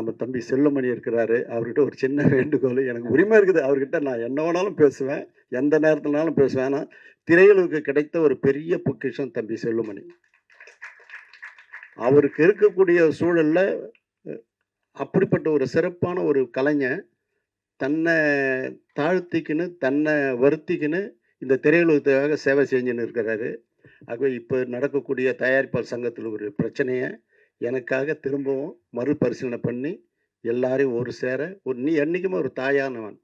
நம்ம தம்பி செல்லுமணி இருக்கிறாரு. அவர்கிட்ட ஒரு சின்ன வேண்டுகோள். எனக்கு உரிமை இருக்குது. அவர்கிட்ட நான் என்ன வேணாலும் பேசுவேன். எந்த நேரத்துலனாலும் பேசுவேன். ஆனா, திரையுலகுக்கு கிடைத்த ஒரு பெரிய பொக்கிஷம் தம்பி செல்லுமணி. அவருக்கு இருக்கக்கூடிய சூழல்ல அப்படிப்பட்ட ஒரு சிறப்பான ஒரு கலைஞன், தன்ன தாழ்த்திக்கின்னு, தன்ன வருத்திக்கின்னு இந்த திரையுலகத்துக்காக சேவை செஞ்சுன்னு இருக்கிறாரு. ஆகவே இப்ப நடக்கக்கூடிய தயாரிப்பாளர் சங்கத்தில ஒரு பிரச்சனைய எனக்காக திரும்பவும் மறுபரிசீலனை பண்ணி, எல்லாரையும் ஒரு சேர நீ என்னைக்குமே ஒரு தாயானவன்.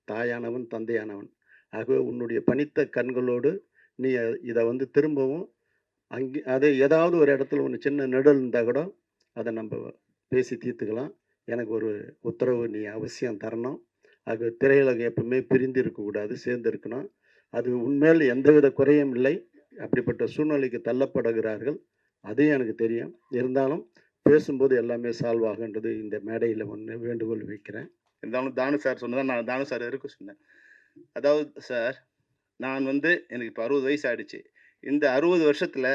தாயானவன், தந்தையானவன். ஆகவே உன்னுடைய பனித்த கண்களோடு நீ இத வந்து திரும்பவும் அது ஏதாவது ஒரு இடத்துல ஒண்ணு சின்ன நெடல் இருந்தா கூட, அத நம்ப பேசி தீர்த்துக்கலாம். எனக்கு ஒரு உத்தரவு நீ அவசியம் தரணும். ஆகவே திரையுலகம் எப்பவுமே பிரிந்து இருக்கக்கூடாது, சேர்ந்து இருக்கணும். அது உன்மேல் எந்தவித குறையும் இல்லை. அப்படிப்பட்ட சூழ்நிலைக்கு தள்ளப்படுகிறார்கள். அதுவும் எனக்கு தெரியும். இருந்தாலும் பேசும்போது எல்லாமே சால்வ் ஆகுன்றது இந்த மேடையில ஒண்ணு வேண்டுகோள் வைக்கிறேன். இருந்தாலும் தானு சார் சொன்னத நான் தானு சார் இருக்க சொன்னேன். அதாவது சார், நான் வந்து எனக்கு இப்ப 60 வயசு ஆயிடுச்சு. இந்த 60 வருஷத்துல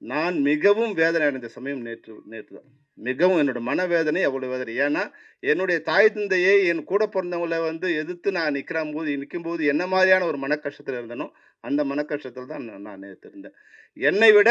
நான் மிகவும் வேதனை அடைந்த சமயம் நேற்று தான். மிகவும் என்னோட மனவேதனை அவ்வளவு வேதனை. ஏன்னா, என்னுடைய தாய் தந்தையை, என் கூட பிறந்தவங்கள வந்து எதிர்த்து நான் நிக்கும்போது என்ன மாரியான ஒரு மனக்கஷ்டத்துல இருந்தேனோ, அந்த மனக்கஷ்டத்துல தான் நான் நேத்து இருந்தேன். என்னை விட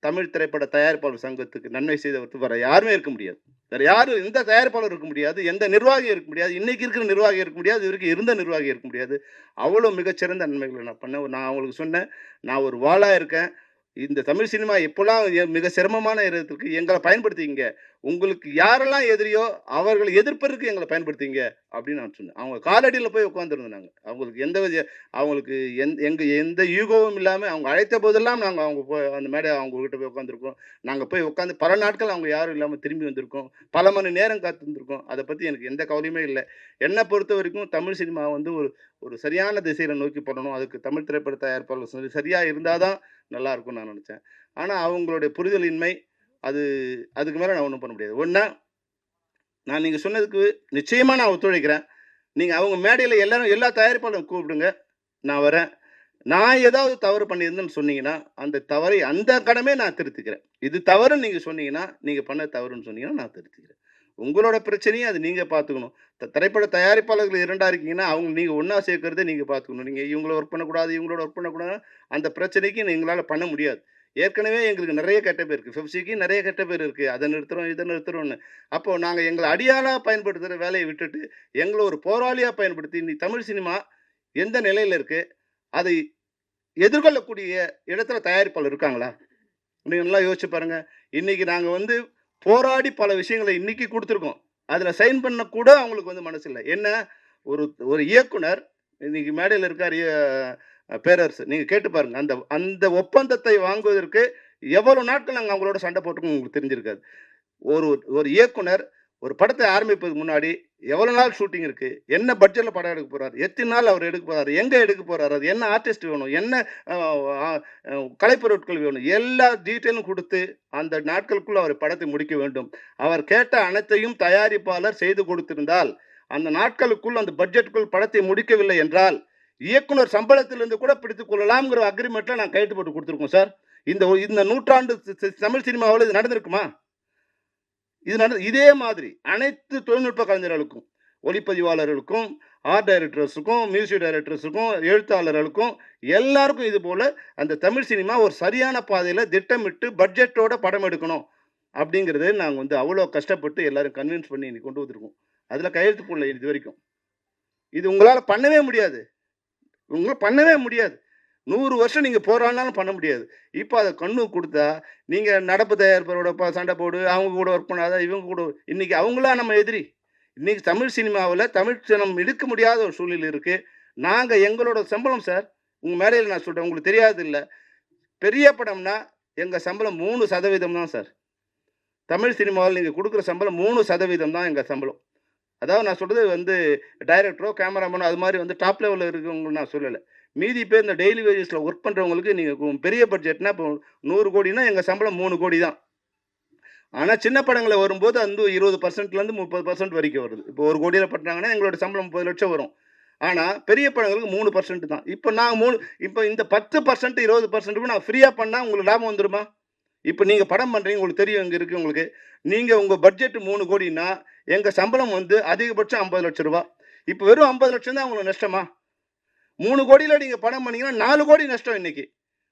தமிழ் திரைப்பட தயாரிப்பாளர் சங்கத்துக்கு நன்மை செய்தவருக்கு வேற யாருமே இருக்க முடியாது. வேற யாரும் எந்த தயாரிப்பாளரும் இருக்க முடியாது. எந்த நிர்வாகியும் இருக்க முடியாது. இன்னைக்கு இருக்கிற நிர்வாகி இருக்க முடியாது. இதுவரைக்கும் இருந்த நிர்வாகி இருக்க முடியாது. அவ்வளோ மிகச்சிறந்த நன்மைகள நான் பண்ணேன். நான் அவங்களுக்கு சொன்னேன், "நான் ஒரு வாளா இருக்கேன். இந்த தமிழ் சினிமா இப்போலாம் மிக சிரமமான இடத்திற்கு எங்கள பயன்படுத்திக்கங்க. உங்களுக்கு யாரெல்லாம் எதிரியோ, அவர்கள எதிர்ப்பதற்கு எங்கள பயன்படுத்திக்கங்க." அப்படின்னு நான் சொன்னேன். அவங்க காலடியில போய் உட்கார்ந்திருந்தோம் நாங்க. அவங்களுக்கு எந்த ஈகோவும் இல்லாம அவங்க அழைத்த போதெல்லாம் நாங்க அந்த அவங்க கிட்ட போய் உட்கார்ந்திருக்கோம். நாங்க போய் உட்கார்ந்து பல நாட்கள் அவங்க யாரும் இல்லாம திரும்பி வந்திருக்கோம். பல மணி நேரம் காத்திருந்திருக்கோம். அத பத்தி எனக்கு எந்த கவலையுமே இல்ல. என்ன பொறுத்தவரைக்கும் தமிழ் சினிமா வந்து ஒரு ஒரு சரியான திசையில நோக்கி போடணும். அதுக்கு தமிழ் திரைப்பட தயாரிப்பாளர்கள் சரியா இருந்தா தான் நல்லா இருக்கும்னு நான் நினைச்சேன். ஆனா அவங்களுடைய புரிதலின்மை, அது அதுக்கு மேல நான் ஒண்ணும் பண்ண முடியாது. நான் நீங்க சொன்னதுக்கு நிச்சயமா நான் ஒத்துழைக்கிறேன். நீங்க அவங்க மேடையில எல்லா தயாரிப்பாளரும் கூப்பிடுங்க. நான் வரேன். நான் ஏதாவது தவறு பண்ணியிருந்தேன்னு சொன்னீங்கன்னா, அந்த தவறை அந்த கணமே நான் திருத்திக்கிறேன். இது தவறுன்னு நீங்க சொன்னீங்கன்னா, நீங்க பண்ண தவறுன்னு சொன்னீங்கன்னா, நான் திருத்திக்கிறேன். உங்களோட பிரச்சனைய அது நீங்க பார்த்துக்கணும். திரைப்பட தயாரிப்பாளர்கள் 2ஆ இருக்கீங்கன்னா, அவங்க நீங்க ஒண்ணா சேர்க்கிறத நீங்க பார்த்துக்கணும். நீங்க இவங்கள ஒர்க் பண்ணக்கூடாது, இவங்களோட ஒர்க் பண்ணக்கூடாது. அந்த பிரச்சனைக்கு எங்களால பண்ண முடியாது. ஏற்கனவே எங்களுக்கு நெறைய கெட்ட பேர் இருக்கு. பெப்சிக்கு நெறைய கெட்ட பேர் இருக்கு. அத நிறுத்துறோம், இத நிறுத்துறோம்ன்னு. அப்போ நாங்க எங்கள அடியாளா பயன்படுத்துற வேலைய விட்டுட்டு, எங்கள ஒரு போராளியா பயன்படுத்தி, இன்னைக்கு தமிழ் சினிமா எந்த நிலையில இருக்கு? அதை எதிர்கொள்ளக்கூடிய இடத்துல தயாரிப்பாளர் இருக்காங்களா? நீங்க நல்லா யோசிச்சு பாருங்க. இன்னைக்கு நாங்க வந்து போராடி பல விஷயங்கள இன்னைக்கு குடுத்துருக்கோம். அதுல சைன் பண்ண கூட அவங்களுக்கு வந்து மனசு இல்ல. என்ன ஒரு ஒரு இயக்குனர் இன்னைக்கு மேடையில இருக்காரு பேரரசு. நீங்க கேட்டு பாருங்க. அந்த அந்த ஒப்பந்தத்தை வாங்குவதற்கு எவ்வளவு நாட்கள் நாங்க அவங்களோட சண்டை போட்டுருக்கோம் உங்களுக்கு தெரிஞ்சிருக்காது. ஒரு ஒரு இயக்குனர் ஒரு படத்தை ஆரம்பிப்பதற்கு முன்னாடி எவ்வளவு நாள் ஷூட்டிங் இருக்கு? என்ன பட்ஜெட்ல படம் எடுக்க போறாரு? எத்தன நாள் அவர் எடுக்க போறாரு? எங்க எடுக்க போறாரு? அது என்ன ஆர்டிஸ்ட் வேணும்? என்ன அ அ கலைப்பொருட்கள் வேணும்? எல்லா டீட்டெயிலும் குடுத்து, அந்த நாட்களுக்குள்ள அவர் படத்தை முடிக்க வேண்டும். அவர் கேட்ட அனைத்தையும் தயாரிப்பாளர் செய்து கொடுத்திருந்தால், அந்த நாட்களுக்குள் அந்த பட்ஜெட்டுக்குள் படத்தை முடிக்கவில்லை என்றால், இயக்குனர் சம்பளத்திலிருந்து கூட பிடித்துக் கொள்ளலாம்ங்கிற அக்ரீமெண்ட்ல நான் கையெழுத்து போட்டு குடுத்திருக்கோம் சார். இந்த நூற்றாண்டு தமிழ் சினிமாவுல இது நடந்திருக்குமா? இதே மாதிரி அனைத்து தொழில்நுட்ப கலைஞர்களுக்கும், ஒளிப்பதிவாளர்களுக்கும், ஆர்ட் டைரக்டர்ஸுக்கும், மியூசிக் டைரக்டர்ஸுக்கும், எழுத்தாளர்களுக்கும் எல்லாருக்கும் இது போல அந்த தமிழ் சினிமா ஒரு சரியான பாதையில திட்டமிட்டு பட்ஜெட்டோட படம் எடுக்கணும். அப்படிங்கிறத நாங்க வந்து அவ்வளோ கஷ்டப்பட்டு எல்லாரும் கன்வின்ஸ் பண்ணி இன்னைக்கு கொண்டு வந்திருக்கோம். அதுல கையெழுத்து போடல இதுவரைக்கும். இது உங்களால பண்ணவே முடியாது. உங்களால பண்ணவே முடியாது. 100 வருஷம் நீங்க போராடினாலும் பண்ண முடியாது. இப்ப அத கண்ணு குடுத்தா, நீங்க நடப்பு தயாரிப்பாளரோட சண்டை போடு, அவங்க கூட ஒர்க் பண்ணாத, இவங்க கூட இன்னைக்கு அவங்களா நம்ம எதிரி. இன்னைக்கு தமிழ் சினிமாவுல தமிழ் சினம் எடுக்க முடியாத ஒரு சூழ்நிலை இருக்கு. நாங்க எங்களோட சம்பளம் சார், உங்க மேடையில நான் சொல்றேன். உங்களுக்கு தெரியாது இல்ல. பெரிய படம்னா எங்க சம்பளம் 3% தான் சார். தமிழ் சினிமாவுல நீங்க குடுக்குற சம்பளம் 3% தான் எங்க சம்பளம். அதாவது நான் சொல்றது வந்து டைரக்டரோ, கேமராமேனோ அது மாரி வந்து டாப் லெவல்ல இருக்கவங்கள நான் சொல்லல. மீதி பேர் இந்த டெய்லி வேஜஸ்ல ஒர்க் பண்றவங்களுக்கு நீங்க பெரிய பட்ஜெட்னா இப்போ 100 கோடின்னா எங்க சம்பளம் 3 கோடி தான். ஆனா சின்ன படங்கள்ல வரும்போது வந்து 20%லேருந்து 30% வரைக்கும் வருது. இப்போ 1 கோடியில பண்றாங்கன்னா எங்களோட சம்பளம் 30 லட்சம் வரும். ஆனா பெரிய படங்களுக்கு 3% தான். இப்ப நாங்க இப்ப இந்த 10% 20%க்கும் நான் ஃப்ரீயா பண்ணா உங்களுக்கு லாபம் வந்துருமா? இப்போ நீங்கள் படம் பண்ணுறீங்க, உங்களுக்கு தெரியும் இங்கே இருக்குது உங்களுக்கு. நீங்கள் உங்கள் பட்ஜெட் 3 கோடின்னா எங்கள் சம்பளம் வந்து அதிகபட்சம் 50 லட்சம் ரூபா. இப்போ வெறும் 50 லட்சம் தான் உங்களுக்கு நஷ்டமா? 3 கோடியில் நீங்கள் படம் பண்ணீங்கன்னா 4 கோடி நஷ்டம் இன்னைக்கு.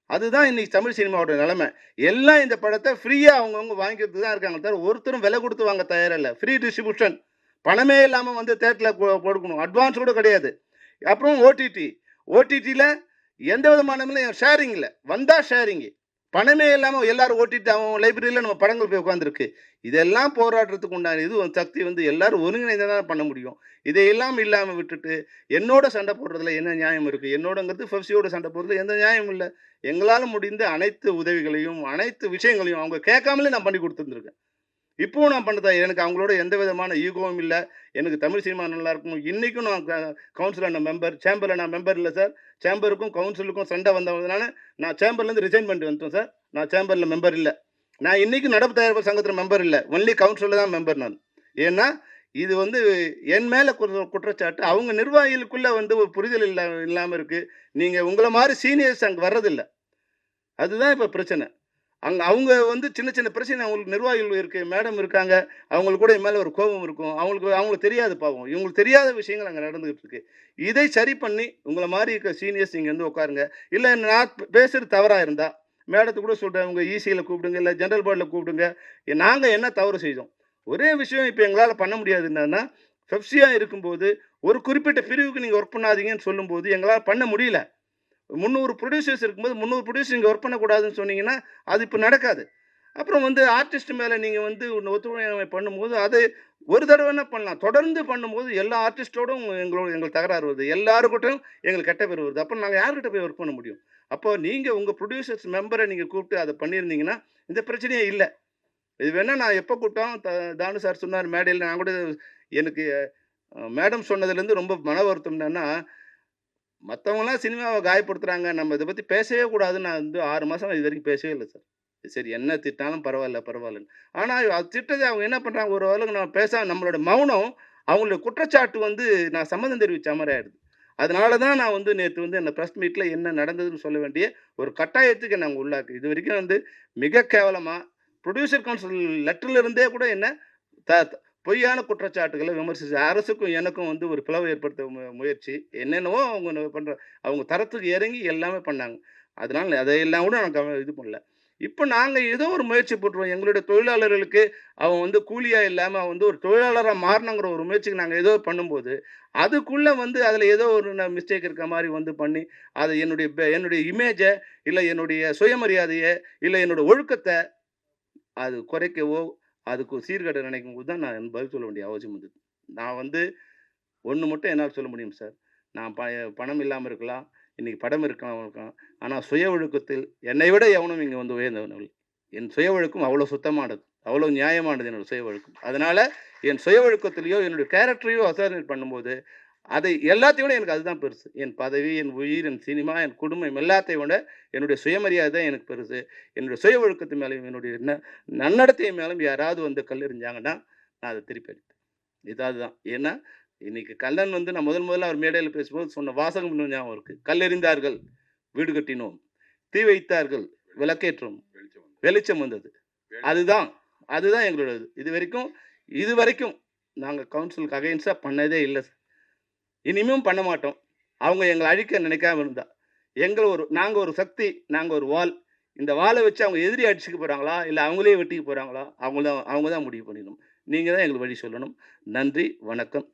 அதுதான் இன்னைக்கு தமிழ் சினிமாவோட நிலைமை. எல்லாம் இந்த படத்தை ஃப்ரீயாக அவங்கவுங்க வாங்கிக்கிறது தான் இருக்காங்க தவிர ஒருத்தரும் விலை கொடுத்து வாங்க தயாராக இல்லை. ஃப்ரீ டிஸ்ட்ரிபியூஷன், பணமே இல்லாமல் வந்து தேட்டரில் கொடுக்கணும், அட்வான்ஸ் கூட கிடையாது. அப்புறம் ஓடிடியில் எந்த விதமான ஷேரிங் இல்லை, வந்தால் ஷேரிங்கு, பணமே இல்லாமல் எல்லாரும் ஓட்டிட்டு அவன் லைப்ரரியில் நம்ம படங்கள் போய் உட்காந்துருக்கு. இதெல்லாம் போராடுறதுக்கு உண்டான இது சக்தி வந்து எல்லாரும் ஒருங்கிணைந்து தான் பண்ண முடியும். இதையெல்லாம் இல்லாமல் விட்டுட்டு என்னோட சண்டை போடுறதுல என்ன நியாயம் இருக்குது? என்னோடங்கிறது ஃபெஃப்சியோட சண்டை போடுறதுல எந்த நியாயமும் இல்லை. எங்களால் முடிந்த அனைத்து உதவிகளையும் அனைத்து விஷயங்களையும் அவங்க கேட்காமலே நான் பண்ணி கொடுத்துருந்துருக்கேன். இப்போவும் நான் பண்ணதா எனக்கு அவங்களோட எந்த விதமான ஈகோவும் இல்லை. எனக்கு தமிழ் சினிமா நல்லா இருக்கணும். இன்றைக்கும் நான் கவுன்சிலர் மெம்பர், சேம்பரில் நான் மெம்பர் இல்லை சார். சேம்பருக்கும் கவுன்சிலுக்கும் சண்டை வந்ததுனால நான் சேம்பர்லேருந்து ரிசைன் பண்ணிட்டு வந்துட்டேன் சார். நான் சேம்பரில் மெம்பர் இல்லை. நான் இன்றைக்கும் நடப்பு தயாரிப்பு சங்கத்தில் மெம்பர் இல்லை. ஒன்லி கவுன்சிலில் தான் மெம்பர் நான். ஏன்னா இது வந்து என் மேலே குற்றச்சாட்டு. அவங்க நிர்வாகிகளுக்குள்ளே வந்து ஒரு புரிதல் இல்லாமல் இருக்குது. நீங்கள் உங்களை மாதிரி சீனியர்ஸ் அங்கே வர்றதில்லை. அதுதான் இப்போ பிரச்சனை. அங்கே அவங்க வந்து சின்ன சின்ன பிரச்சனை அவங்களுக்கு நிர்வாகிகள் இருக்குது, மேடம் இருக்காங்க, அவங்களுக்கு கூட என் மேலே ஒரு கோபம் இருக்கும். அவங்களுக்கு தெரியாது பாவம். இவங்களுக்கு தெரியாத விஷயங்கள் அங்கே நடந்துகிட்டு இருக்கு. இதை சரி பண்ணி உங்களை மாதிரி இருக்க சீனியர்ஸ் நீங்கள் வந்து உட்காருங்க. இல்லை நான் பேசுகிறது தவறாக இருந்தால் மேடத்தை கூட சொல்கிறேன், உங்கள் ஈசியில் கூப்பிடுங்க, இல்லை ஜென்ரல் போர்டில் கூப்பிடுங்க. நாங்கள் என்ன தவறு செய்தோம்? ஒரே விஷயம் இப்போ எங்களால் பண்ண முடியாது என்னன்னா, பெப்சியாக இருக்கும்போது ஒரு குறிப்பிட்ட பிரிவுக்கு நீங்கள் ஒர்க் பண்ணாதீங்கன்னு சொல்லும்போது எங்களால் பண்ண முடியல. 300 ப்ரொடியூசர்ஸ் இருக்கும்போது 300 ப்ரொடியூசர் இங்கே ஒர்க் பண்ணக்கூடாதுன்னு சொன்னீங்கன்னா அது இப்போ நடக்காது. அப்புறம் வந்து ஆர்டிஸ்ட் மேலே நீங்கள் வந்து ஒத்துழையாமை பண்ணும்போது அது ஒரு தடவைன்னா பண்ணலாம். தொடர்ந்து பண்ணும்போது எல்லா ஆர்டிஸ்டோடும் எங்களுக்கு தகராறு வருது. எல்லாருக்கிட்டையும் எங்களுக்கு கெட்ட பேர் வருது. அப்புறம் நாங்கள் யார்கிட்ட போய் ஒர்க் பண்ண முடியும்? அப்போ நீங்கள் உங்கள் ப்ரொடியூசர்ஸ் மெம்பரை நீங்கள் கூப்பிட்டு அதை பண்ணியிருந்தீங்கன்னா இந்த பிரச்சனையே இல்லை. இது வேணால் நான் எப்போ கூப்பிட்டோம் தானு சார் சொன்னார் மேடையில். நான் கூட எனக்கு மேடம் சொன்னதுலேருந்து ரொம்ப மன வருத்தம் என்னன்னா, மற்றவங்களாம் சினிமாவை காயப்படுத்துகிறாங்க, நம்ம இதை பற்றி பேசவே கூடாதுன்னு நான் வந்து 6 மாதம் இது வரைக்கும் பேசவே இல்லை சார். சரி என்ன திட்டாலும் பரவாயில்லன்னு. ஆனால் அது திட்டத்தை அவங்க என்ன பண்ணுறாங்க, ஒரு அளவுக்கு நான் நம்மளோட மௌனம் அவங்களோட குற்றச்சாட்டு வந்து நான் சம்மதம் தெரிவித்த மாதிரி ஆயிடுது. அதனால தான் நான் வந்து நேற்று வந்து அந்த ப்ரெஸ் மீட்டில் என்ன நடந்ததுன்னு சொல்ல வேண்டிய ஒரு கட்டாயத்துக்கு நாங்கள் உள்ளாக்கு. இது வரைக்கும் வந்து மிக கேவலமாக ப்ரொடியூசர் கவுன்சில் லெட்டர்லேருந்தே கூட என்ன பொய்யான குற்றச்சாட்டுகளை விமர்சிச்சு அரசுக்கும் எனக்கும் வந்து ஒரு பிளவு ஏற்படுத்த முயற்சி என்னென்னவோ அவங்க தரத்துக்கு இறங்கி எல்லாமே பண்ணாங்க. அதனால அதையெல்லாம் கூட நான் இது பண்ணல. இப்போ நாங்கள் ஏதோ ஒரு முயற்சி போட்டுருவோம். எங்களுடைய தொழிலாளர்களுக்கு அவன் வந்து கூலியாக இல்லாமல் அவன் வந்து ஒரு தொழிலாளராக மாறணுங்கிற ஒரு முயற்சிக்கு நாங்கள் ஏதோ பண்ணும்போது அதுக்குள்ளே வந்து அதில் ஏதோ ஒரு மிஸ்டேக் இருக்க மாதிரி வந்து பண்ணி அதை என்னுடைய இமேஜை இல்லை என்னுடைய சுயமரியாதையை இல்லை என்னுடைய ஒழுக்கத்தை அது குறைக்கவோ அதுக்கு சீர்கேடு நினைக்கும் போது தான் நான் பதில் சொல்ல வேண்டிய அவசியம் வந்தது. நான் வந்து ஒன்று மட்டும் என்னால் சொல்ல முடியும் சார். நான் பணம் இல்லாமல் இருக்கலாம், இன்றைக்கி படம் இருக்கலாம். ஆனால் சுய ஒழுக்கத்தில் என்னை விட எவனும் இங்கே வந்து உயர்ந்தவன். என் சுய ஒழுக்கம் அவ்வளோ சுத்தமானது, அவ்வளோ நியாயமானது என்னோடய சுய ஒழுக்கம். அதனால் என் சுய ஒழுக்கத்திலையோ என்னுடைய கேரக்டரையோ அசார்ட் பண்ணும்போது அதை எல்லாத்தையும் விட எனக்கு அதுதான் பெருசு. என் பதவி, என் உயிர், என் சினிமா, என் குடும்பம் எல்லாத்தையும் விட என்னுடைய சுயமரியாதை தான் எனக்கு பெருசு. என்னுடைய சுய ஒழுக்கத்து மேலேயும் என்னுடைய நன்னடத்தை மேலும் யாராவது வந்து கல்லெறிஞ்சாங்கன்னா நான் அதை திருப்பி அடிப்பேன். இதாவது தான். ஏன்னா இன்னைக்கு கல்லன் வந்து நான் முதல்ல அவர் மேடையில் பேசும்போது சொன்ன வாசகம் இன்னும் ஞாபகம் இருக்குது. கல்லெறிந்தார்கள், வீடு கட்டினோம், தீ வைத்தார்கள், விளக்கேற்றோம், வெளிச்சம் வந்தது. அதுதான் எங்களோட இது வரைக்கும் நாங்கள் கவுன்சிலுக்கு அகைன்ஸ்டாக பண்ணதே இல்லை. இனிமேலும் பண்ண மாட்டோம். அவங்க எங்களை அழிக்க நினைக்காம இருந்தா நாங்கள் ஒரு சக்தி, நாங்கள் ஒரு வால். இந்த வாளை வச்சு அவங்க எதிரி அடிச்சுக்க போகிறாங்களா இல்லை அவங்களே வெட்டிக்க போகிறாங்களா அவங்க தான் முடிவு பண்ணிடணும். நீங்கள் தான் எங்களுக்கு வழி சொல்லணும். நன்றி, வணக்கம்.